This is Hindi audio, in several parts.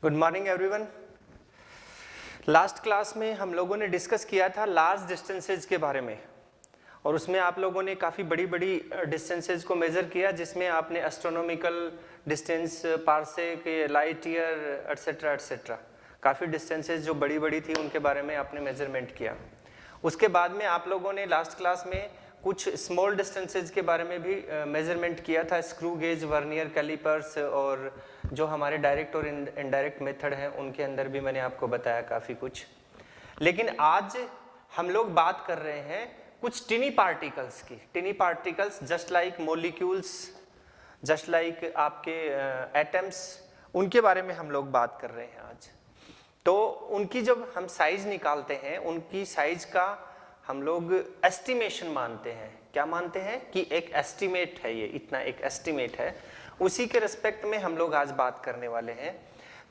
Good morning everyone. Last class में हम लोगों ने डिस्कस किया था लार्ज डिस्टेंसेज के बारे में और उसमें आप लोगों ने काफ़ी बड़ी बड़ी डिस्टेंसेज को मेज़र किया, जिसमें आपने astronomical distance, parsec, light year etcetera etcetera, काफ़ी डिस्टेंसेज जो बड़ी बड़ी थी उनके बारे में आपने मेजरमेंट किया। उसके बाद में आप लोगों ने लास्ट क्लास में कुछ स्मॉल डिस्टेंसेज के बारे में भी मेजरमेंट किया था, स्क्रू गेज, वर्नियर कैलिपर्स, और जो हमारे डायरेक्ट और इनडायरेक्ट मेथड हैं उनके अंदर भी मैंने आपको बताया काफ़ी कुछ। लेकिन आज हम लोग बात कर रहे हैं कुछ टिनी पार्टिकल्स की। टिनी particles just like molecules, just like आपके एटम्स, उनके बारे में हम लोग बात कर रहे हैं आज। तो उनकी जब हम साइज निकालते हैं, उनकी साइज का हम लोग एस्टिमेशन मानते हैं। क्या मानते हैं? कि एक एस्टिमेट है, ये इतना एक एस्टिमेट है, उसी के रिस्पेक्ट में हम लोग आज बात करने वाले हैं।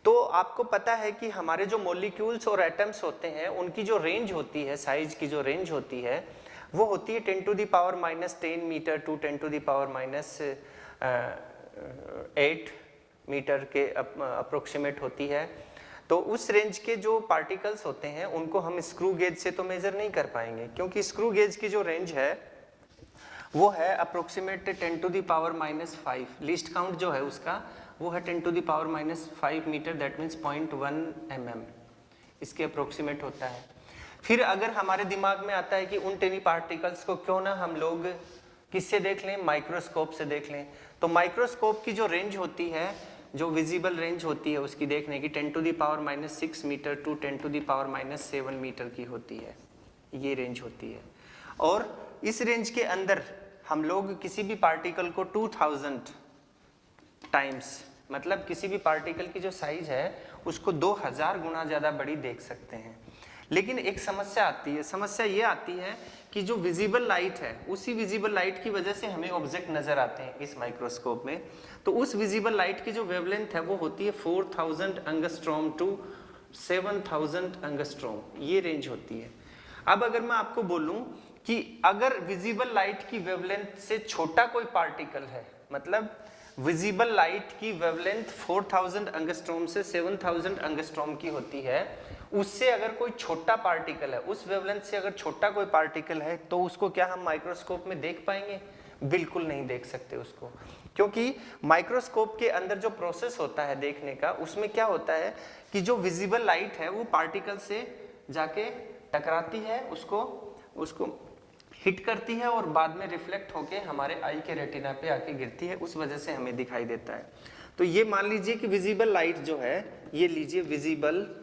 तो आपको पता है कि हमारे जो मॉलिक्यूल्स और एटम्स होते हैं उनकी जो रेंज होती है, साइज की जो रेंज होती है, वो होती है 10⁻⁻10 मीटर टू 10⁻⁸ मीटर के अप्रोक्सीमेट होती है। तो उस रेंज के जो पार्टिकल्स होते हैं उनको हम स्क्रू गेज से तो मेजर नहीं कर पाएंगे, क्योंकि स्क्रू गेज की जो रेंज है वो है अप्रोक्सीमेट 10⁻⁵। लीस्ट काउंट जो है उसका वो है 10⁻⁵ मीटर, दैट मीन्स 0.1 mm, इसके अप्रोक्सीमेट होता है। फिर अगर हमारे दिमाग में आता है कि उन टेनी पार्टिकल्स को क्यों ना हम लोग किससे देख लें, माइक्रोस्कोप से देख लें, तो माइक्रोस्कोप की जो रेंज होती है, जो विजिबल रेंज होती है उसकी देखने की 10⁻⁻6 मीटर टू 10⁻⁷ मीटर की होती है, ये रेंज होती है। और इस रेंज के अंदर हम लोग किसी भी पार्टिकल को 2000 टाइम्स, मतलब किसी भी पार्टिकल की जो साइज है उसको 2000 गुना ज़्यादा बड़ी देख सकते हैं। लेकिन एक समस्या आती है, समस्या ये आती है कि जो विजिबल लाइट है, उसी विजिबल लाइट की वजह से हमें ऑब्जेक्ट नज़र आते हैं इस माइक्रोस्कोप में। तो उस विजिबल लाइट की जो वेवलेंथ है वो होती है 4000 एंगस्ट्रॉम टू 7000 एंगस्ट्रॉम, ये रेंज होती है। अब अगर मैं आपको बोलूं कि अगर विजिबल लाइट की वेवलेंथ से छोटा कोई पार्टिकल है, मतलब विजिबल लाइट की वेवलेंथ 4000 एंगस्ट्रॉम से 7000 एंगस्ट्रॉम की होती है, उससे अगर कोई छोटा पार्टिकल है, उस वेवलेंथ से अगर छोटा कोई पार्टिकल है, तो उसको क्या हम माइक्रोस्कोप में देख पाएंगे? बिल्कुल नहीं देख सकते उसको, क्योंकि माइक्रोस्कोप के अंदर जो प्रोसेस होता है देखने का, उसमें क्या होता है कि जो विजिबल लाइट है वो पार्टिकल से जाके टकराती है, उसको हिट करती है और बाद में रिफ्लेक्ट होके हमारे आई के रेटिना पे आके गिरती है, उस वजह से हमें दिखाई देता है। तो ये मान लीजिए कि विजिबल लाइट जो है, ये लीजिए विजिबल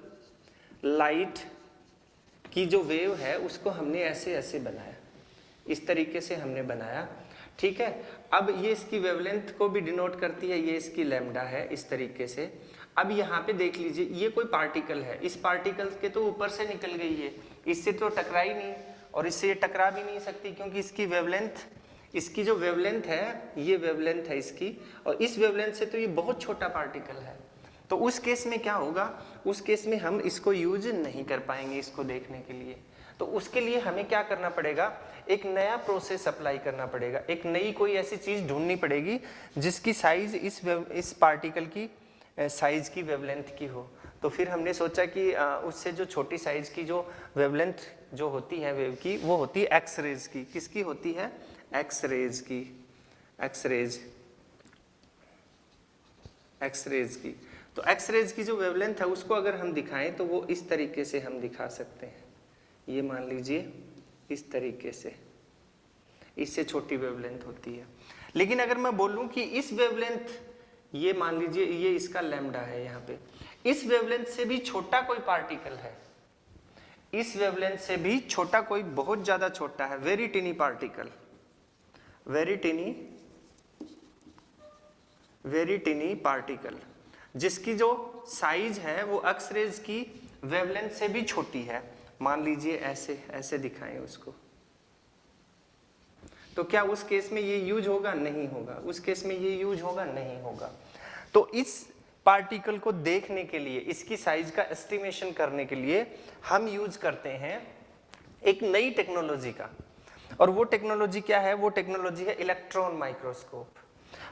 लाइट की जो वेव है उसको हमने ऐसे ऐसे बनाया, इस तरीके से हमने बनाया, ठीक है। अब ये इसकी वेवलेंथ को भी डिनोट करती है, ये इसकी लैम्डा है, इस तरीके से। अब यहाँ पे देख लीजिए, ये कोई पार्टिकल है, इस पार्टिकल के तो ऊपर से निकल गई है, इससे तो टकरा ही नहीं और इससे ये टकरा भी नहीं सकती, क्योंकि इसकी वेवलेंथ, इसकी जो वेवलेंथ है, ये वेवलेंथ है इसकी, और इस वेवलेंथ से तो ये बहुत छोटा पार्टिकल है। तो उस केस में क्या होगा? उस केस में हम इसको यूज नहीं कर पाएंगे इसको देखने के लिए। तो उसके लिए हमें क्या करना पड़ेगा? एक नया प्रोसेस अप्लाई करना पड़ेगा, एक नई कोई ऐसी चीज ढूंढनी पड़ेगी जिसकी साइज इस पार्टिकल की साइज की वेवलेंथ की हो। तो फिर हमने सोचा कि उससे जो छोटी साइज की जो वेवलेंथ जो होती है वेव की, वो होती है एक्स रेज की। किसकी होती है? एक्स रेज की, एक्स रेज की। तो एक्स रेज की जो वेवलेंथ है उसको अगर हम दिखाएं तो वो इस तरीके से हम दिखा सकते हैं, ये मान लीजिए इस तरीके से, इससे छोटी वेवलेंथ होती है। लेकिन अगर मैं बोलूं कि इस वेवलेंथ, ये मान लीजिए ये इसका लैम्डा है, यहाँ पे इस वेवलेंथ से भी छोटा कोई पार्टिकल है, इस वेवलेंथ से भी छोटा कोई, बहुत ज्यादा छोटा है, वेरी टिनी पार्टिकल, वेरी टिनी पार्टिकल, जिसकी जो साइज है वो एक्स रेज की वेवलेंथ से भी छोटी है। मान लीजिए ऐसे ऐसे दिखाएं उसको, तो क्या उस केस में ये यूज होगा? नहीं होगा। उस केस में ये यूज होगा? नहीं होगा। तो इस पार्टिकल को देखने के लिए, इसकी साइज का एस्टिमेशन करने के लिए हम यूज करते हैं एक नई टेक्नोलॉजी का, और वो टेक्नोलॉजी क्या है? वो टेक्नोलॉजी है इलेक्ट्रॉन माइक्रोस्कोप।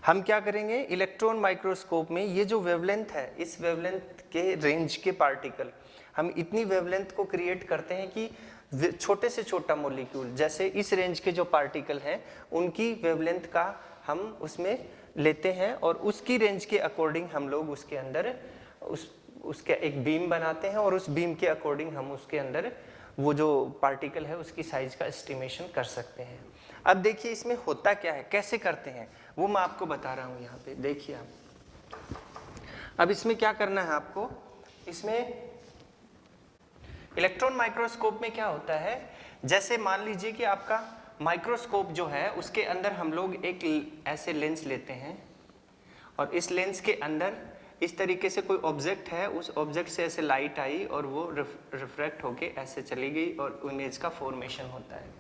हम क्या करेंगे, इलेक्ट्रॉन माइक्रोस्कोप में ये जो वेवलेंथ है, इस वेवलेंथ के रेंज के पार्टिकल, हम इतनी वेवलेंथ को क्रिएट करते हैं कि छोटे से छोटा मॉलिक्यूल, जैसे इस रेंज के जो पार्टिकल हैं उनकी वेवलेंथ का हम उसमें लेते हैं और उसकी रेंज के अकॉर्डिंग हम लोग उसके अंदर उसके एक बीम बनाते हैं और उस बीम के अकॉर्डिंग हम उसके अंदर वो जो पार्टिकल है उसकी साइज का एस्टिमेशन कर सकते हैं। अब देखिए इसमें होता क्या है, कैसे करते हैं, वो मैं आपको बता रहा हूँ। यहाँ पे देखिए आप, अब इसमें क्या करना है आपको, इसमें इलेक्ट्रॉन माइक्रोस्कोप में क्या होता है, जैसे मान लीजिए कि आपका माइक्रोस्कोप जो है उसके अंदर हम लोग एक ऐसे लेंस लेते हैं और इस लेंस के अंदर इस तरीके से कोई ऑब्जेक्ट है, उस ऑब्जेक्ट से ऐसे लाइट आई और वो रिफ्रैक्ट होके ऐसे चली गई और इमेज का फॉर्मेशन होता है,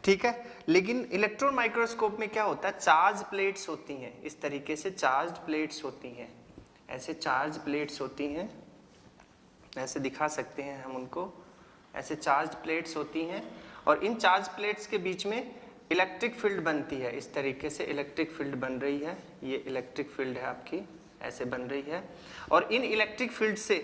ठीक है। लेकिन इलेक्ट्रॉन माइक्रोस्कोप में क्या होता है, चार्ज प्लेट्स होती हैं, इस तरीके से चार्ज प्लेट्स होती हैं, ऐसे चार्ज प्लेट्स होती हैं, ऐसे दिखा सकते हैं हम उनको, ऐसे चार्ज प्लेट्स होती हैं और इन चार्ज प्लेट्स के बीच में इलेक्ट्रिक फील्ड बनती है, इस तरीके से इलेक्ट्रिक फील्ड बन रही है, ये इलेक्ट्रिक फील्ड है आपकी, ऐसे बन रही है और इन इलेक्ट्रिक फील्ड से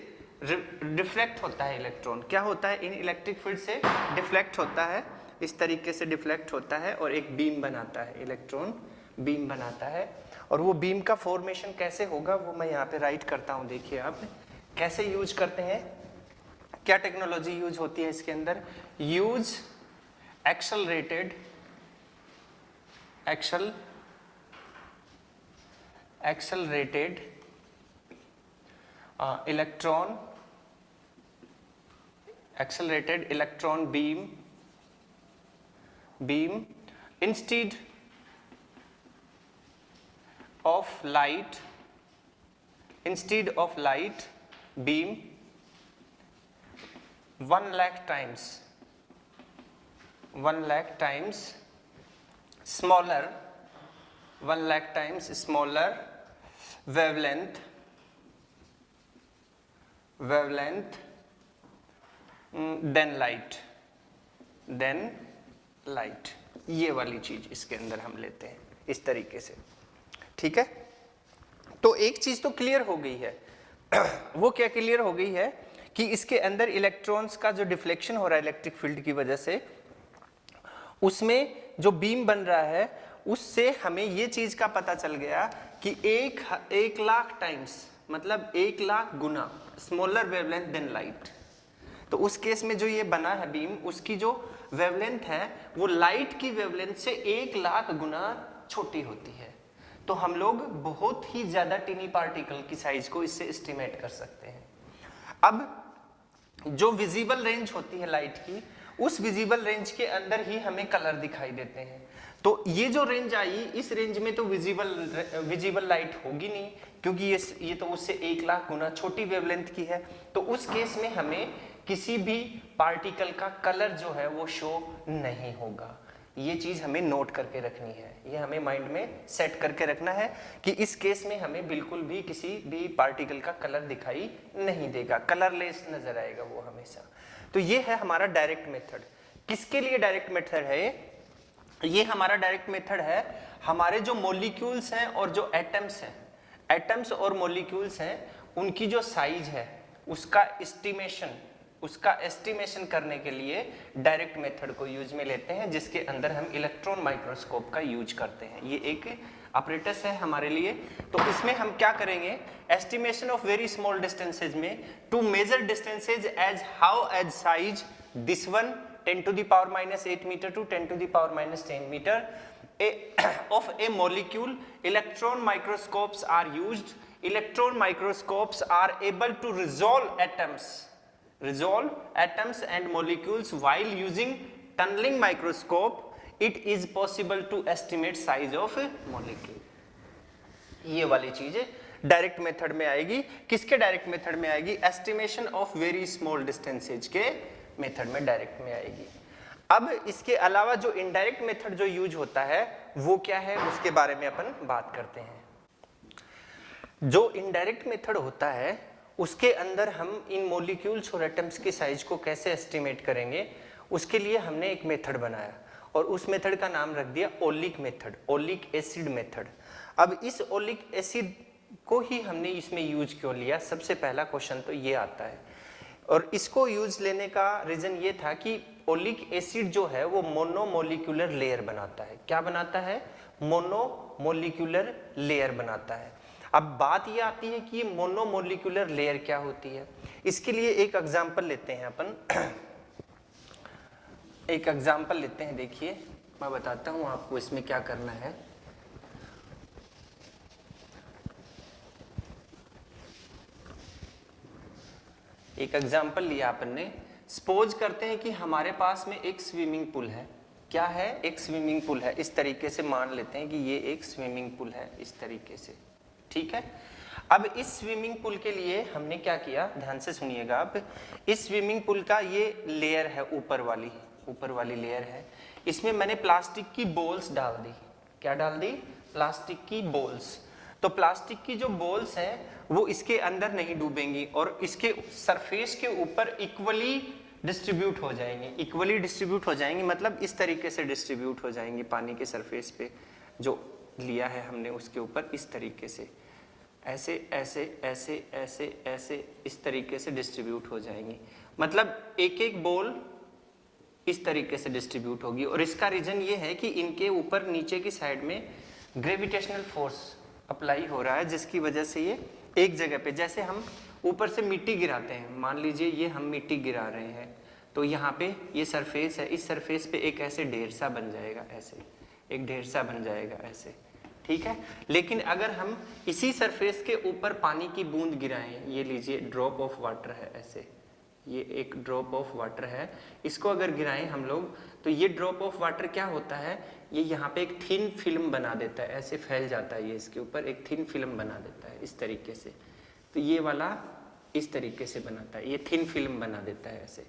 डिफ्लेक्ट होता है इलेक्ट्रॉन, क्या होता है, इन इलेक्ट्रिक फील्ड से डिफ्लेक्ट होता है, इस तरीके से डिफ्लेक्ट होता है और एक बीम बनाता है, इलेक्ट्रॉन बीम बनाता है। और वो बीम का फॉर्मेशन कैसे होगा वो मैं यहाँ पे राइट करता हूँ, देखिए आप कैसे यूज करते हैं, क्या टेक्नोलॉजी यूज होती है इसके अंदर, use accelerated electron beam instead of light beam 1 lakh times smaller wavelength than light, ये वाली चीज इसके अंदर हम लेते हैं इस तरीके से, ठीक है। तो एक चीज तो क्लियर हो गई है वो क्या क्लियर हो गई है कि इसके अंदर इलेक्ट्रॉन्स का जो डिफ्लेक्शन हो रहा है इलेक्ट्रिक फील्ड की वजह से, उसमें जो बीम बन रहा है उससे हमें ये चीज का पता चल गया कि 1 लाख टाइम्स, मतलब 1 लाख गुना स्मॉलर वेवलेंथ देन लाइट। तो उस केस में जो ये बना है बीम, उसकी जो वेवलेंथ है वो लाइट की वेवलेंथ से 1 लाख गुना छोटी होती है। तो हम लोग बहुत ही ज्यादा टिनी पार्टिकल की साइज को इससे एस्टिमेट कर सकते हैं। अब जो विजिबल रेंज होती है लाइट की, उस विजिबल रेंज के अंदर ही हमें कलर दिखाई देते हैं। तो ये जो रेंज आई, इस रेंज में तो विजिबल लाइट होगी नहीं, क्योंकि ये तो उससे 1 लाख गुना छोटी वेवलेंथ की है। तो उस केस में हमें किसी भी पार्टिकल का कलर जो है वो शो नहीं होगा। ये चीज हमें नोट करके रखनी है, ये हमें माइंड में सेट करके रखना है कि इस केस में हमें बिल्कुल भी किसी भी पार्टिकल का कलर दिखाई नहीं देगा, कलरलेस नजर आएगा वो हमेशा। तो ये है हमारा डायरेक्ट मेथड। किसके लिए डायरेक्ट मेथड है ये हमारा डायरेक्ट मेथड है हमारे जो मॉलिक्यूल्स हैं और जो एटम्स हैं, एटम्स और मॉलिक्यूल्स हैं, उनकी जो साइज है उसका एस्टिमेशन करने के लिए डायरेक्ट मेथड को यूज में लेते हैं, जिसके अंदर हम इलेक्ट्रॉन माइक्रोस्कोप का यूज करते हैं। ये एक ऑपरेटर्स है हमारे लिए। तो इसमें हम क्या करेंगे, estimation of very small distances में to measure distances as how as size this one 10 to the power minus 8 meter to 10 to the power minus 10 meter of a molecule. Electron microscopes are used. Electron microscopes are able to resolve atoms and molecules while using tunneling microscope. It is possible to estimate size of a molecule. ये वाली चीजें डायरेक्ट मेथड में आएगी। किसके डायरेक्ट मेथड में आएगी, estimation of very small distances के मेथड में डायरेक्ट में आएगी। अब इसके अलावा जो इनडायरेक्ट मेथड जो यूज होता है वो क्या है, उसके बारे में अपन बात करते हैं। जो इनडायरेक्ट मेथड होता है उसके अंदर हम इन मॉलिक्यूल्स और एटम्स की साइज को कैसे एस्टिमेट करेंगे, उसके लिए हमने एक मेथड बनाया और उस मेथड का नाम रख दिया oleic method, oleic acid method. अब इस ओलिक एसिड को ही हमने इसमें यूज क्यों लिया, सबसे पहला क्वेश्चन तो ये आता है। और इसको यूज लेने का रीजन ये था कि ओलिक एसिड जो है वो मोनोमोलिक्यूलर लेयर बनाता है। क्या बनाता है? मोनोमोलिक्यूलर लेयर बनाता है। अब बात ये आती है कि ये मोनोमोलिक्यूलर लेयर क्या होती है। इसके लिए एक एग्जांपल लेते हैं अपन एक एग्जांपल लेते हैं। देखिए मैं बताता हूं आपको इसमें क्या करना है। एक एग्जांपल लिया अपन ने। सपोज करते हैं कि हमारे पास में एक स्विमिंग पूल है। क्या है? एक स्विमिंग पूल है। इस तरीके से मान लेते हैं कि ये एक स्विमिंग पूल है, इस तरीके से, ठीक है। अब इस स्विमिंग पूल के लिए हमने क्या किया, ध्यान से सुनिएगा आप। इस स्विमिंग पूल का ये लेयर है, ऊपर वाली लेयर है। इसमें मैंने प्लास्टिक की बॉल्स डाल दी। क्या डाल दी? प्लास्टिक की बॉल्स। तो प्लास्टिक की जो बॉल्स हैं वो इसके अंदर नहीं डूबेंगी और इसके सरफेस के ऊपर इक्वली डिस्ट्रीब्यूट हो जाएंगी। मतलब इस तरीके से डिस्ट्रीब्यूट हो जाएंगी पानी के सरफेस पे, जो लिया है हमने उसके ऊपर, इस तरीके से ऐसे ऐसे ऐसे ऐसे ऐसे इस तरीके से डिस्ट्रीब्यूट हो जाएंगी। मतलब एक एक बॉल इस तरीके से डिस्ट्रीब्यूट होगी। और इसका रीजन ये है कि इनके ऊपर नीचे की साइड में ग्रेविटेशनल फोर्स अप्लाई हो रहा है, जिसकी वजह से ये एक जगह पे, जैसे हम ऊपर से मिट्टी गिराते हैं, मान लीजिए ये हम मिट्टी गिरा रहे हैं, तो यहाँ पे ये सरफेस है, इस सरफेस पे एक ऐसे ढेर सा बन जाएगा, ऐसे एक ढेर सा बन जाएगा ऐसे, ठीक है। लेकिन अगर हम इसी सरफेस के ऊपर पानी की बूंद गिराएं, ये लीजिए ड्रॉप ऑफ वाटर है ऐसे, ये एक ड्रॉप ऑफ वाटर है, इसको अगर गिराएं हम लोग, तो ये ड्रॉप ऑफ वाटर क्या होता है, ये यहाँ पे एक थिन फिल्म बना देता है, ऐसे फैल जाता है, ये इसके ऊपर एक थिन फिल्म बना देता है इस तरीके से। तो ये वाला इस तरीके से बनाता है, ये थिन फिल्म बना देता है ऐसे,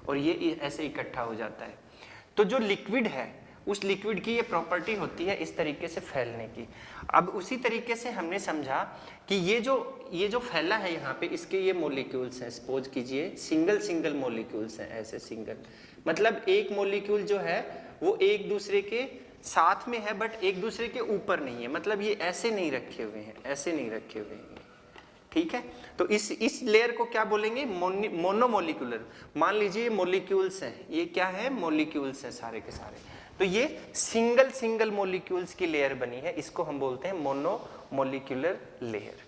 और ये ऐसे इकट्ठा हो जाता है। तो जो लिक्विड है, उस लिक्विड की ये प्रॉपर्टी होती है इस तरीके से फैलने की। अब उसी तरीके से हमने समझा कि ये जो फैला है यहाँ पे, इसके ये मॉलिक्यूल्स हैं। सपोज कीजिए सिंगल मॉलिक्यूल्स हैं, ऐसे सिंगल, मतलब एक मॉलिक्यूल जो है वो एक दूसरे के साथ में है बट एक दूसरे के ऊपर नहीं है, मतलब ये ऐसे नहीं रखे हुए हैं, ऐसे नहीं रखे हुए हैं, ठीक है। तो इस लेयर को क्या बोलेंगे? मोनोमोलिक्यूलर। मान लीजिए मॉलिक्यूल्स हैं, ये क्या है? मॉलिक्यूल्स हैं सारे के सारे। तो ये सिंगल मॉलिक्यूल्स की लेयर बनी है, इसको हम बोलते हैं मोनोमोलिक्यूलर लेयर,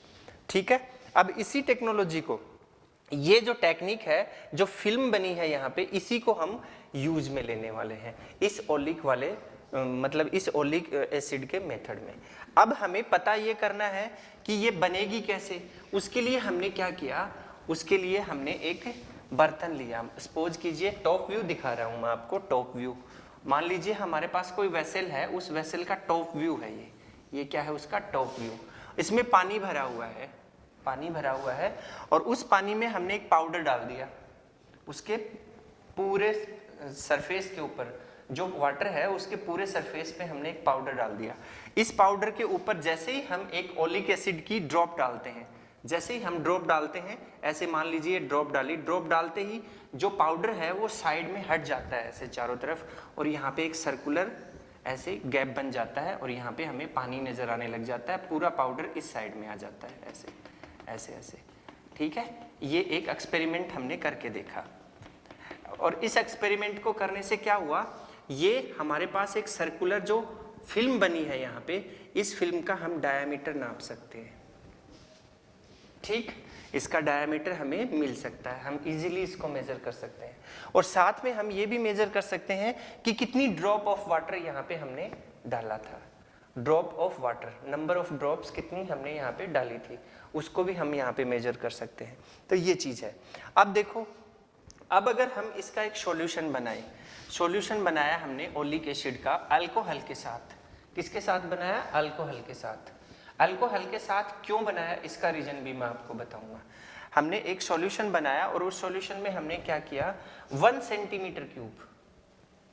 ठीक है। अब इसी टेक्नोलॉजी को, ये जो टेक्निक है, जो फिल्म बनी है यहाँ पे, इसी को हम यूज में लेने वाले हैं इस ओलिक वाले मतलब इस ओलिक एसिड के मेथड में। अब हमें पता ये करना है कि ये बनेगी कैसे। उसके लिए हमने क्या किया, उसके लिए हमने एक बर्तन लिया। सपोज कीजिए, टॉप व्यू दिखा रहा हूं मैं आपको, टॉप व्यू। मान लीजिए हमारे पास कोई वेसल है, उस वेसल का टॉप व्यू है ये क्या है? उसका टॉप व्यू। इसमें पानी भरा हुआ है और उस पानी में हमने एक पाउडर डाल दिया। उसके पूरे सरफेस के ऊपर जो वाटर है, उसके पूरे सरफेस पे हमने एक पाउडर डाल दिया। इस पाउडर के ऊपर जैसे ही हम एक ओलिक एसिड की ड्रॉप डालते हैं, जैसे ही हम ड्रॉप डालते हैं, ऐसे मान लीजिए ड्रॉप डाली, ड्रॉप डालते ही जो पाउडर है वो साइड में हट जाता है ऐसे चारों तरफ, और यहाँ पे एक सर्कुलर ऐसे गैप बन जाता है और यहाँ पे हमें पानी नजर आने लग जाता है। पूरा पाउडर इस साइड में आ जाता है ऐसे ऐसे ऐसे, ठीक है। ये एक एक्सपेरिमेंट हमने करके देखा, और इस एक्सपेरिमेंट को करने से क्या हुआ, ये हमारे पास एक सर्कुलर जो फिल्म बनी है यहाँ पे, इस फिल्म का हम डायामीटर नाप सकते हैं, ठीक। इसका डायामीटर हमें मिल सकता है, हम इजीली इसको मेजर कर सकते हैं। और साथ में हम ये भी मेजर कर सकते हैं कि कितनी ड्रॉप ऑफ वाटर यहाँ पे हमने डाला था। Drop of water, number of drops कितनी हमने यहाँ पे डाली थी, उसको भी हम यहाँ पे मेजर कर सकते हैं। तो ये चीज़ है। अब देखो, अब अगर हम इसका एक सॉल्यूशन बनाया हमने ओलिक एसिड का अल्कोहल के साथ। किसके साथ बनाया? अल्कोहल के साथ। अल्कोहल के साथ क्यों बनाया, इसका रीजन भी मैं आपको बताऊंगा। हमने एक सॉल्यूशन बनाया और उस सॉल्यूशन में हमने क्या किया, 1 सेंटीमीटर क्यूब,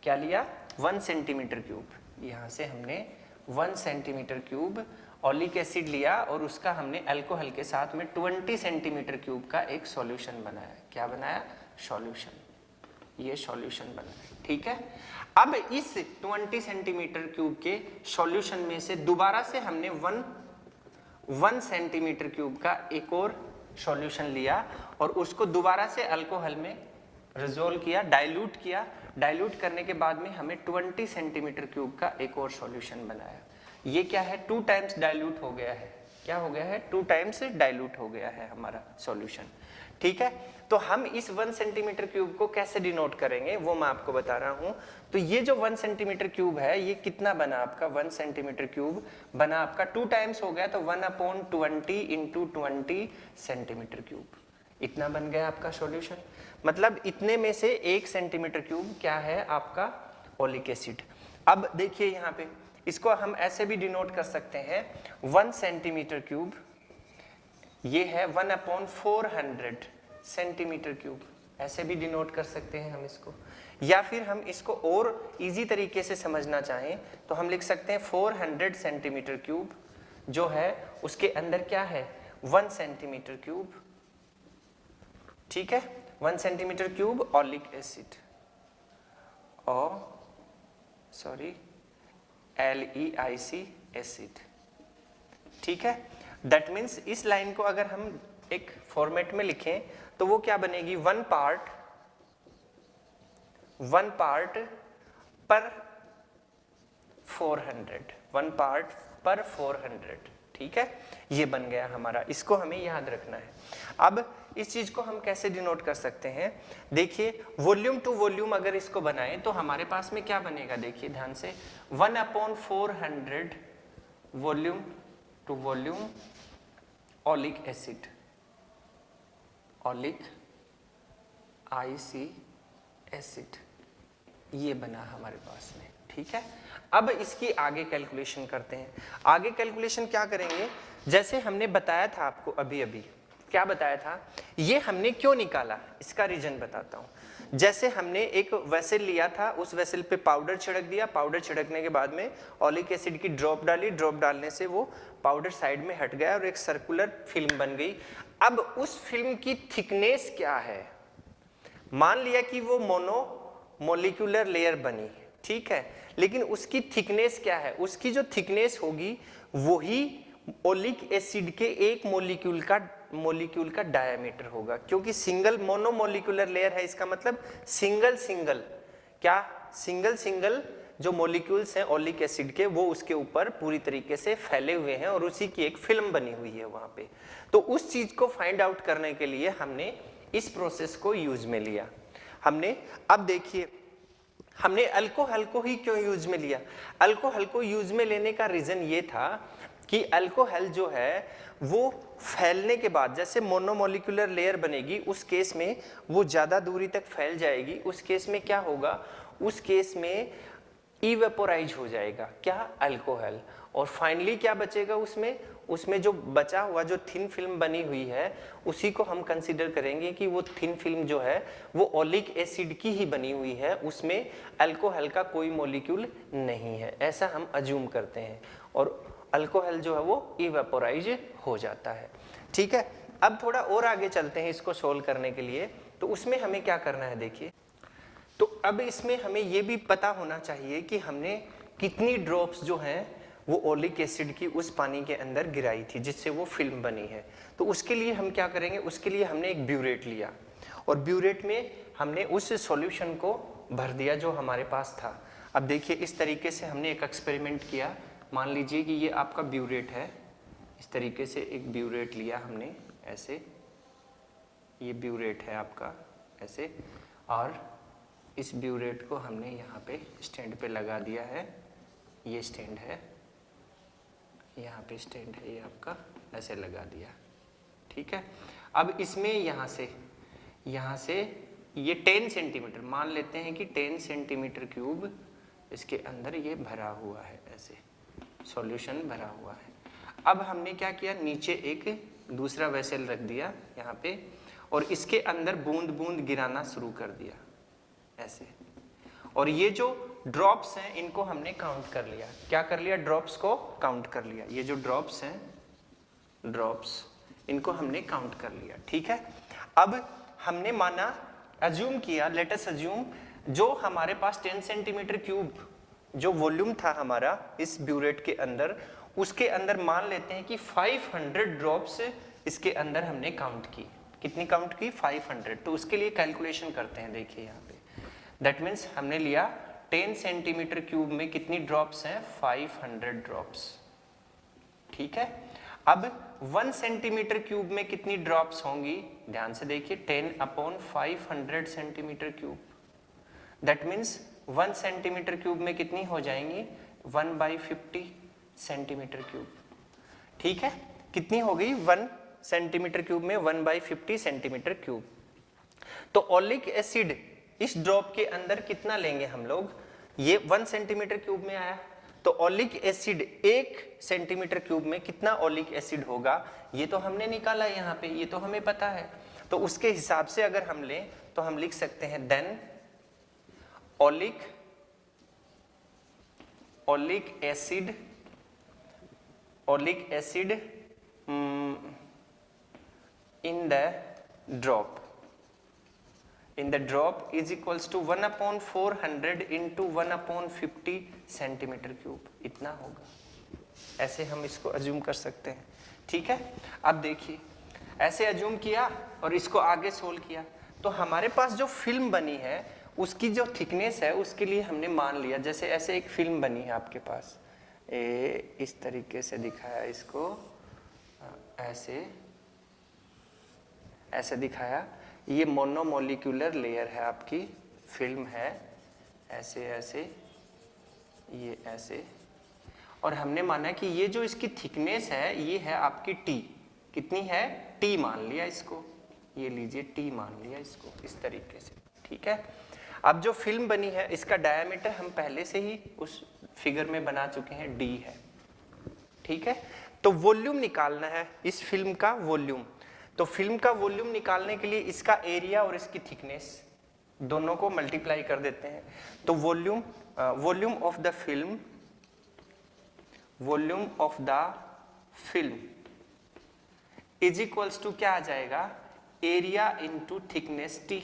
क्या लिया? 1 सेंटीमीटर क्यूब। यहाँ से हमने 1 सेंटीमीटर क्यूब ओलिक एसिड लिया और उसका हमने अल्कोहल के साथ में 20 सेंटीमीटर क्यूब का एक सॉल्यूशन बनाया। क्या बनाया? सॉल्यूशन। ये सॉल्यूशन बनाया, ठीक। ठीक है। अब इस 20 सेंटीमीटर क्यूब के सॉल्यूशन में से दोबारा से हमने 1 सेंटीमीटर क्यूब का एक और सॉल्यूशन लिया और उसको दोबारा से अल्कोहल में रिजोल्व किया, डाइल्यूट किया। डाइल्यूट करने के बाद में हमें 20 सेंटीमीटर क्यूब का एक और सॉल्यूशन बनाया। ये क्या है, 2 टाइम्स डाइल्यूट हो गया है। क्या हो गया है, 2 टाइम्स डाइल्यूट हो गया है हमारा सॉल्यूशन। ठीक है, तो हम इस 1 सेंटीमीटर क्यूब को कैसे डिनोट करेंगे वो मैं आपको बता रहा हूं। तो ये जो 1 सेंटीमीटर क्यूब है ये कितना बना आपका, 1 सेंटीमीटर क्यूब बना आपका 2 टाइम्स हो गया, तो 1/20 इंटू 20 सेंटीमीटर क्यूब, इतना बन गया आपका सॉल्यूशन। मतलब इतने में से 1 सेंटीमीटर क्यूब क्या है आपका, ओलिक एसिड। अब देखिए यहाँ पे इसको हम ऐसे भी डिनोट कर सकते हैं, 1 सेंटीमीटर क्यूब ये है 1/400 सेंटीमीटर क्यूब, ऐसे भी डिनोट कर सकते हैं हम इसको। या फिर हम इसको और इजी तरीके से समझना चाहें तो हम लिख सकते हैं 400 सेंटीमीटर क्यूब जो है उसके अंदर क्या है, 1 सेंटीमीटर क्यूब। ठीक है, 1 centimetre cube oleic acid LEIC acid. ठीक है, दैट मीन्स इस लाइन को अगर हम एक फॉर्मेट में लिखें तो वो क्या बनेगी, 1 पार्ट पर 400, 1 पार्ट पर 400। ठीक है, ये बन गया हमारा, इसको हमें याद रखना है। अब इस चीज को हम कैसे डिनोट कर सकते हैं, देखिए वॉल्यूम टू वॉल्यूम अगर इसको बनाएं तो हमारे पास में क्या बनेगा, देखिए ध्यान से, 1/400 volume to volume oleic acid, oleic IC acid, ये बना हमारे पास में। ठीक है, अब इसकी आगे कैलकुलेशन करते हैं। आगे कैलकुलेशन क्या करेंगे, जैसे हमने बताया था आपको अभी अभी, क्या बताया था, ये हमने क्यों निकाला इसका रीजन बताता हूं। जैसे हमने एक वेसल लिया था, उस वेसल पे पाउडर छिड़क दिया, पाउडर छिड़कने के बाद में ओलिक एसिड की ड्रॉप डाली, ड्रॉप डालने से वो पाउडर साइड में हट गया और एक सर्कुलर फिल्म बन गई। अब उस फिल्म की थिकनेस क्या है, मान लिया कि वो मोनोमोलिक्यूलर लेयर बनी, ठीक है, लेकिन उसकी थिकनेस क्या है, उसकी जो थिकनेस होगी वही ओलिक एसिड के एक मोलिक्यूल का डायमीटर होगा, क्योंकि सिंगल मोनोमोलिक्यूलर लेयर है, इसका मतलब सिंगल जो मॉलिक्यूल्स हैं ओलिक एसिड के वो उसके ऊपर पूरी तरीके से फैले हुए हैं और उसी की एक फिल्म बनी हुई है वहां पे। तो उस चीज को फाइंड आउट करने के लिए हमने इस प्रोसेस को यूज में लिया। अब देखिए हमने अल्कोहल को ही क्यों यूज में लिया, अल्कोहल को यूज में लेने का रीजन ये था कि अल्कोहल जो है वो फैलने के बाद जैसे मोनोमोलिक्यूलर लेयर बनेगी, उस केस में वो ज्यादा दूरी तक फैल जाएगी, उस केस में क्या होगा, उस केस में इवेपोराइज हो जाएगा क्या, अल्कोहल, और फाइनली क्या बचेगा उसमें जो बचा हुआ जो थिन फिल्म बनी हुई है उसी को हम कंसीडर करेंगे कि वो थिन फिल्म जो है वो ओलिक एसिड की ही बनी हुई है, उसमें अल्कोहल का कोई मॉलिक्यूल नहीं है, ऐसा हम अज्यूम करते हैं, और अल्कोहल जो है वो इवेपोराइज हो जाता है। ठीक है, अब थोड़ा और आगे चलते हैं इसको सोल्व करने के लिए। तो उसमें हमें क्या करना है, देखिए, तो अब इसमें हमें ये भी पता होना चाहिए कि हमने कितनी ड्रॉप्स जो हैं वो ओलिक एसिड की उस पानी के अंदर गिराई थी जिससे वो फिल्म बनी है। तो उसके लिए हम क्या करेंगे, उसके लिए हमने एक ब्यूरेट लिया और ब्यूरेट में हमने उस सॉल्यूशन को भर दिया जो हमारे पास था। अब देखिए इस तरीके से हमने एक एक्सपेरिमेंट किया, मान लीजिए कि ये आपका ब्यूरेट है, इस तरीके से एक ब्यूरेट लिया हमने ऐसे, ये ब्यूरेट है आपका ऐसे, और इस ब्यूरेट को हमने यहाँ पे स्टैंड पे लगा दिया है, ये स्टैंड है, यहाँ पे स्टैंड है, ये आपका ऐसे लगा दिया। ठीक है, अब इसमें यहाँ से ये 10 सेंटीमीटर मान लेते हैं कि 10 सेंटीमीटर क्यूब इसके अंदर ये भरा हुआ है, ऐसे सॉल्यूशन भरा हुआ है। अब हमने क्या किया, नीचे एक दूसरा वेसल रख दिया यहाँ पे और इसके अंदर बूंद बूंद गिराना शुरू कर दिया ऐसे, और ये जो ड्रॉप्स हैं इनको हमने काउंट कर लिया। क्या कर लिया, ड्रॉप्स को काउंट कर लिया, ये जो ड्रॉप्स हैं, ड्रॉप्स इनको हमने काउंट कर लिया। ठीक है, अब हमने माना, अज्यूम किया, लेट अस अज्यूम जो हमारे पास 10 सेंटीमीटर क्यूब जो वॉल्यूम था हमारा इस ब्यूरेट के अंदर, उसके अंदर मान लेते हैं कि 500 ड्रॉप्स इसके अंदर हमने काउंट की। कितनी काउंट की? 500। तो उसके लिए कैलकुलेशन करते हैं, देखिए यहाँ पे। दैट मीन्स हमने लिया 10 सेंटीमीटर क्यूब में कितनी ड्रॉप्स हैं? 500 ड्रॉप्स। ठीक है। अब 1 सेंटीमीटर क्यूब में कितनी ड्रॉप्स होंगी? ध्यान से देखिए, 10/500 centimetre cube. That means 1 centimetre cube में कितनी हो जाएंगी? 1/50 सेंटीमीटर क्यूब। ठीक है, कितनी हो गई? 1 सेंटीमीटर क्यूब में 1/50 सेंटीमीटर क्यूब। तो ओलिक एसिड इस ड्रॉप के अंदर कितना लेंगे हम लोग? ये 1 सेंटीमीटर क्यूब में आया, तो ओलिक एसिड 1 सेंटीमीटर क्यूब में कितना ओलिक एसिड होगा? ये तो हमने निकाला यहाँ पे, ये तो हमें पता है। तो उसके हिसाब से अगर हम लें तो हम लिख सकते हैं then oleic acid in the drop is equals to 1/400 into 1/50 centimetre cube, इतना होगा। ऐसे हम इसको अज्यूम कर सकते हैं। ठीक है, अब देखिए, ऐसे अज्यूम किया और इसको आगे सोल्व किया, तो हमारे पास जो फिल्म बनी है उसकी जो थिकनेस है उसके लिए हमने मान लिया, जैसे ऐसे एक फिल्म बनी है आपके पास, इस तरीके से दिखाया इसको, ऐसे दिखाया। ये मोनोमोलिक्यूलर लेयर है, आपकी फिल्म है, ऐसे ये ऐसे, और हमने माना कि ये जो इसकी थिकनेस है ये है आपकी T। कितनी है? T मान लिया इसको, ये लीजिए T मान लिया इसको, इस तरीके से। ठीक है, अब जो फिल्म बनी है इसका डायमीटर हम पहले से ही उस फिगर में बना चुके हैं, D है। ठीक है, तो वॉल्यूम निकालना है इस फिल्म का वॉल्यूम। तो फिल्म का वॉल्यूम निकालने के लिए इसका एरिया और इसकी थिकनेस दोनों को मल्टीप्लाई कर देते हैं। तो volume of the film is equals to क्या आ जाएगा? Area into thickness T।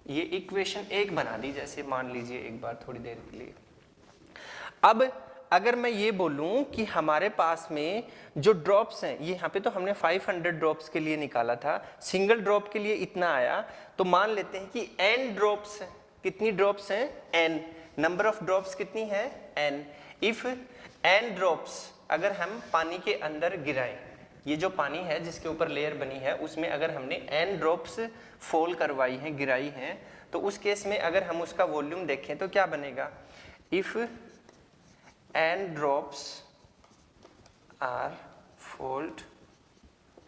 ये इक्वेशन 1 बना दी, जैसे मान लीजिए एक बार थोड़ी देर के लिए। अब अगर मैं ये बोलूं कि हमारे पास में जो ड्रॉप्स हैं, ये यहाँ पे तो हमने 500 ड्रॉप्स के लिए निकाला था, सिंगल ड्रॉप के लिए इतना आया, तो मान लेते हैं कि n ड्रॉप्स हैं। कितनी ड्रॉप्स हैं? n। नंबर ऑफ ड्रॉप्स कितनी है? n। इफ n ड्रॉप्स अगर हम पानी के अंदर गिराएं, ये जो पानी है जिसके ऊपर लेयर बनी है उसमें अगर हमने n ड्रॉप्स फॉल करवाई हैं, गिराई हैं, तो उस केस में अगर हम उसका वॉल्यूम देखें तो क्या बनेगा? If n drops are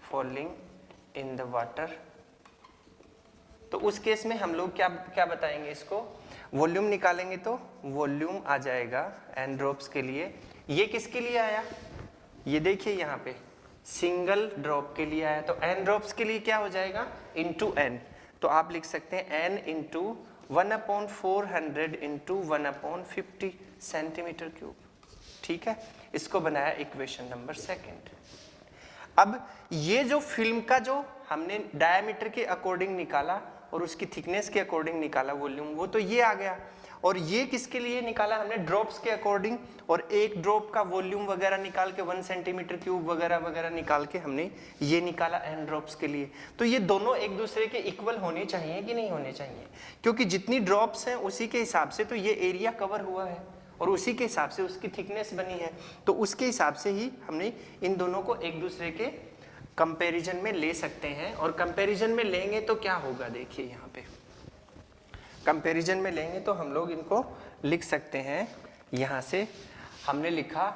falling in the water, तो उस केस में हम लोग क्या बताएंगे? इसको वॉल्यूम निकालेंगे तो वॉल्यूम आ जाएगा n ड्रॉप्स के लिए। ये किसके लिए आया? ये देखिए यहाँ पे सिंगल ड्रॉप के लिए आया, तो n ड्रॉप्स के लिए क्या हो जाएगा? Into n। तो आप लिख सकते हैं n into 1/400 into 1/50 centimetre cube. ठीक है, इसको बनाया इक्वेशन नंबर 2। अब ये जो फिल्म का जो हमने डायमीटर के अकॉर्डिंग निकाला और उसकी थिकनेस के अकॉर्डिंग निकाला वॉल्यूम, वो तो ये आ गया। और ये किसके लिए निकाला हमने? ड्रॉप्स के अकॉर्डिंग। और एक ड्रॉप का वॉल्यूम वगैरह निकाल के 1 सेंटीमीटर क्यूब वगैरह निकाल के हमने ये निकाला n ड्रॉप्स के लिए। तो ये दोनों एक दूसरे के इक्वल होने चाहिए कि नहीं होने चाहिए? क्योंकि जितनी ड्रॉप्स हैं उसी के हिसाब से तो ये एरिया कवर हुआ है और उसी के हिसाब से उसकी थिकनेस बनी है, तो उसके हिसाब से ही हमने इन दोनों को एक दूसरे के कंपैरिजन में ले सकते हैं। और कंपैरिजन में लेंगे तो क्या होगा? देखिए यहाँ पे कंपैरिजन में लेंगे तो हम लोग इनको लिख सकते हैं। यहाँ से हमने लिखा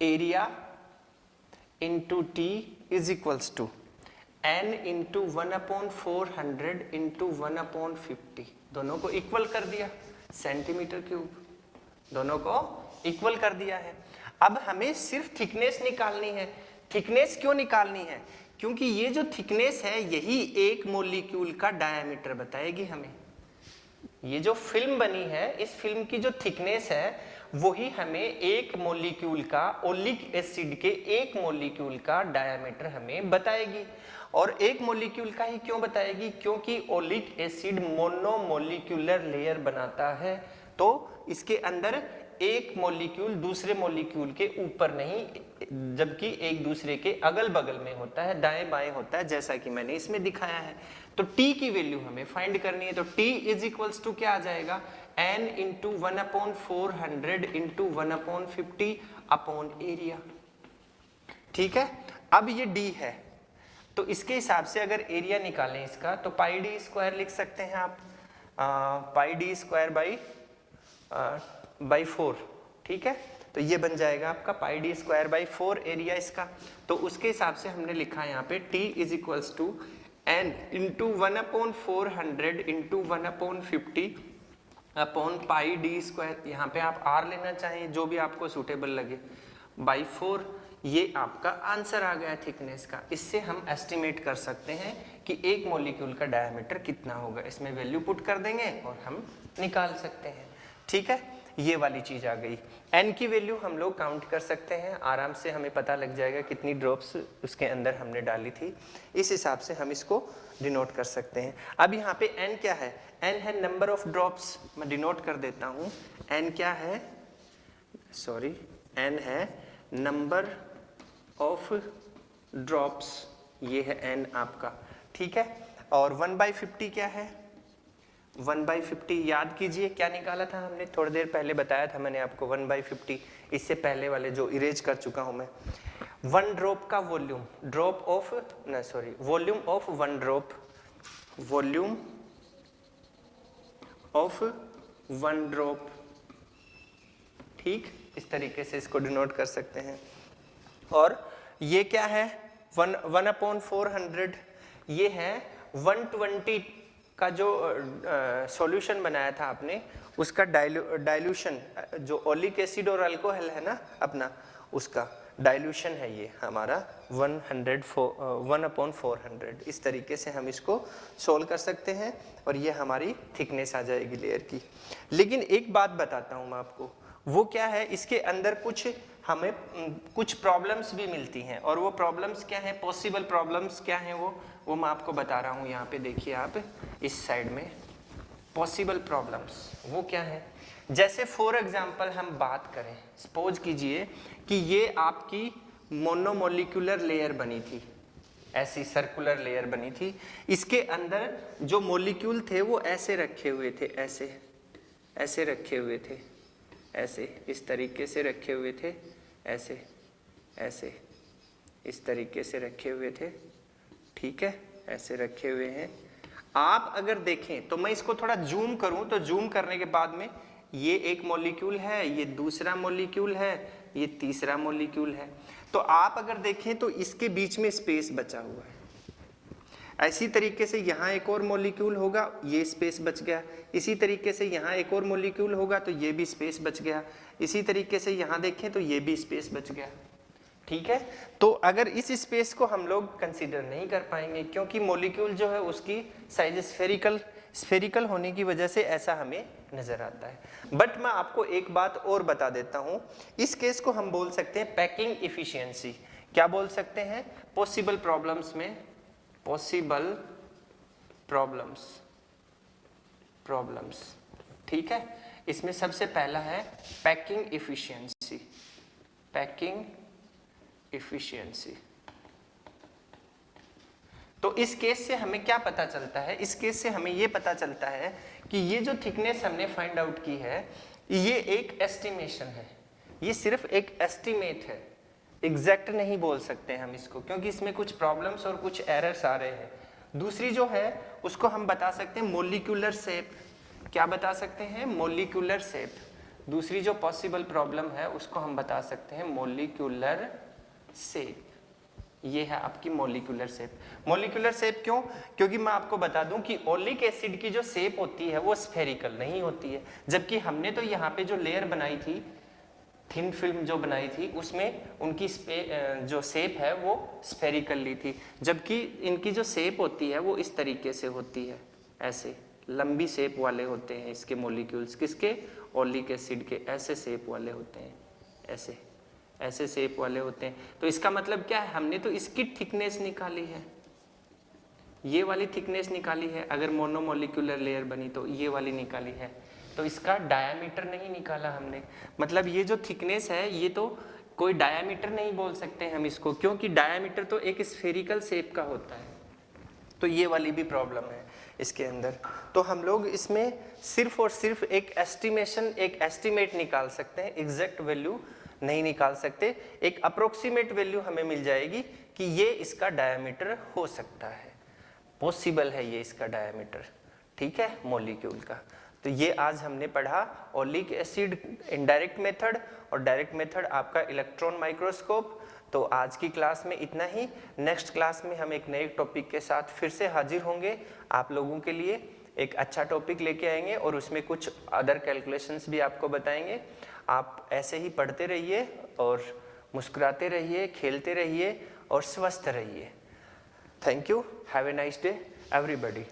area into T is equals to n into 1/400 into 1/50, दोनों को इक्वल कर दिया, सेंटीमीटर क्यूब, दोनों को इक्वल कर दिया है। अब हमें सिर्फ थिकनेस निकालनी है। थिकनेस क्यों निकालनी है? क्योंकि ये जो थिकनेस है यही एक मॉलिक्यूल का डायमीटर बताएगी हमें। ये जो फिल्म बनी है, इस फिल्म की जो थिकनेस है वही हमें एक मॉलिक्यूल का, ओलिक एसिड के एक मॉलिक्यूल का डायमीटर हमें बताएगी। और एक मॉलिक्यूल का ही क्यों बताएगी, क्योंकि ओलिक एसिड मोनोमोलिक्यूलर लेयर बनाता है, तो इसके अंदर एक मॉलिक्यूल दूसरे मॉलिक्यूल के ऊपर नहीं, जबकि एक दूसरे के अगल बगल में होता है, दाएं बाएं होता है, जैसा कि मैंने इसमें दिखाया है। तो T की वैल्यू हमें फाइंड करनी है, तो T इज इक्वल्स टू क्या आ जाएगा, n into 1/400 into 1/50 upon area. ठीक है, अब ये D है, तो इसके हिसाब से अगर एरिया निकालें इसका, तो पाई डी स्क्वायर लिख सकते हैं आप, पाई डी स्क्वायर बाई 4। ठीक है, तो ये बन जाएगा आपका पाई डी स्क्वायर बाई 4 एरिया इसका। तो उसके हिसाब से हमने लिखा है यहाँ पे T is equals to n into 1/400 into 1/50 upon pi d square, यहाँ पे आप r लेना चाहें जो भी आपको सुटेबल लगे, बाई 4। ये आपका आंसर आ गया थिकनेस का। इससे हम एस्टिमेट कर सकते हैं कि एक मॉलिक्यूल का डायमीटर कितना होगा, इसमें वैल्यू पुट कर देंगे और हम निकाल सकते हैं। ठीक है, ये वाली चीज आ गई। n की वैल्यू हम लोग काउंट कर सकते हैं आराम से, हमें पता लग जाएगा कितनी ड्रॉप्स उसके अंदर हमने डाली थी, इस हिसाब से हम इसको डिनोट कर सकते हैं। अब यहाँ पे n क्या है, n है नंबर ऑफ ड्रॉप्स, मैं डिनोट कर देता हूँ। n क्या है, सॉरी, n है नंबर ऑफ ड्रॉप्स, ये है n आपका। ठीक है, और 1/50 क्या है, 1/50 याद कीजिए क्या निकाला था हमने, थोड़ी देर पहले बताया था मैंने आपको 1/50, इससे पहले वाले जो इरेज कर चुका हूं मैं। 1 ड्रॉप का वॉल्यूम, ड्रॉप ऑफ न sorry volume of 1 drop, volume of 1 drop. ठीक, इस तरीके से इसको डिनोट कर सकते हैं। और ये क्या है, 1/400, ये है 120 का जो सॉल्यूशन बनाया था आपने, उसका डाइल्यूशन, जो ओलिक एसिड और अल्कोहल है ना अपना, उसका डाइल्यूशन है ये हमारा 1/400। इस तरीके से हम इसको सोल्व कर सकते हैं और ये हमारी थिकनेस आ जाएगी लेयर की। लेकिन एक बात बताता हूँ मैं आपको, वो क्या है, इसके अंदर कुछ हमें कुछ प्रॉब्लम्स भी मिलती हैं, और वो प्रॉब्लम्स क्या हैं, पॉसिबल प्रॉब्लम्स क्या हैं, वो मैं आपको बता रहा हूँ। यहाँ पे देखिए आप इस साइड में पॉसिबल प्रॉब्लम्स वो क्या है। जैसे फॉर एग्जांपल हम बात करें, सपोज कीजिए कि ये आपकी मोनोमोलिक्यूलर लेयर बनी थी, ऐसी सर्कुलर लेयर बनी थी, इसके अंदर जो मॉलिक्यूल थे वो ऐसे रखे हुए थे, ऐसे रखे हुए थे, ऐसे इस तरीके से रखे हुए थे, ऐसे इस तरीके से रखे हुए थे। ठीक है, ऐसे रखे हुए हैं। आप अगर देखें तो मैं इसको थोड़ा जूम करूं, तो जूम करने के बाद में ये एक मॉलिक्यूल है, ये दूसरा मॉलिक्यूल है, ये तीसरा मॉलिक्यूल है। तो आप अगर देखें तो इसके बीच में स्पेस बचा हुआ है। ऐसी तरीके से यहाँ एक और मॉलिक्यूल होगा, ये स्पेस बच गया। इसी तरीके से यहाँ एक और मॉलिक्यूल होगा तो ये भी स्पेस बच गया। इसी तरीके से यहाँ देखें तो ये भी स्पेस बच गया। ठीक है, तो अगर इस स्पेस को हम लोग कंसीडर नहीं कर पाएंगे, क्योंकि मॉलिक्यूल जो है उसकी साइज स्फेरिकल होने की वजह से ऐसा हमें नजर आता है। बट मैं आपको एक बात और बता देता हूँ, इस केस को हम बोल सकते हैं पैकिंग इफिशियंसी। क्या बोल सकते हैं, पॉसिबल प्रॉब्लम्स में पॉसिबल प्रॉब्लम्स। ठीक है, इसमें सबसे पहला है पैकिंग इफिशियंसी। तो इस केस से हमें क्या पता चलता है, इस केस से हमें ये पता चलता है कि ये जो थिकनेस हमने फाइंड आउट की है, ये एक एस्टिमेशन है, ये सिर्फ एक एस्टिमेट है, एग्जैक्ट नहीं बोल सकते हम इसको, क्योंकि इसमें कुछ प्रॉब्लम्स और कुछ एरर्स आ रहे हैं। दूसरी जो है उसको हम बता सकते हैं मॉलिक्यूलर शेप। क्या बता सकते हैं, मॉलिक्यूलर शेप। दूसरी जो पॉसिबल प्रॉब्लम है उसको हम बता सकते हैं मॉलिक्यूलर शेप। ये है आपकी मॉलिक्यूलर शेप। मॉलिक्यूलर शेप क्यों, क्योंकि मैं आपको बता दूं कि ओलिक एसिड की जो शेप होती है वो स्फेरिकल नहीं होती है, जबकि हमने तो यहाँ पे जो लेयर बनाई थी, थिन फिल्म जो बनाई थी, उसमें उनकी जो शेप है वो स्फेरिकल ली थी, जबकि इनकी जो शेप होती है वो इस तरीके से होती है, ऐसे लंबी शेप वाले होते हैं इसके मॉलिक्यूल्स। किसके, ओलिक एसिड के ऐसे शेप वाले होते हैं, ऐसे शेप वाले होते हैं। तो इसका मतलब क्या है, हमने तो इसकी थिकनेस निकाली है, ये वाली थिकनेस निकाली है, अगर मोनोमोलिकुलर लेयर बनी तो ये वाली निकाली है, तो इसका डायामीटर नहीं निकाला हमने। मतलब ये जो थिकनेस है ये तो कोई डायामीटर नहीं बोल सकते हम इसको, क्योंकि डायामीटर तो एक स्फेरिकल शेप का होता है। तो ये वाली भी प्रॉब्लम है इसके अंदर। तो हम लोग इसमें सिर्फ और सिर्फ एक एस्टिमेट निकाल सकते हैं, एग्जैक्ट वैल्यू नहीं निकाल सकते। एक अप्रोक्सीमेट वैल्यू हमें मिल जाएगी कि ये इसका डायामीटर हो सकता है, पॉसिबल है ये इसका डायामीटर, ठीक है, मॉलिक्यूल का। तो ये आज हमने पढ़ा ओलिक एसिड इनडायरेक्ट मेथड और डायरेक्ट मेथड आपका इलेक्ट्रॉन माइक्रोस्कोप। तो आज की क्लास में इतना ही। नेक्स्ट क्लास में हम एक नए टॉपिक के साथ फिर से हाजिर होंगे। आप लोगों के लिए एक अच्छा टॉपिक लेके आएंगे और उसमें कुछ अदर कैलकुलेशंस भी आपको बताएंगे। आप ऐसे ही पढ़ते रहिए और मुस्कुराते रहिए, खेलते रहिए और स्वस्थ रहिए। Thank you. Have a nice day, everybody.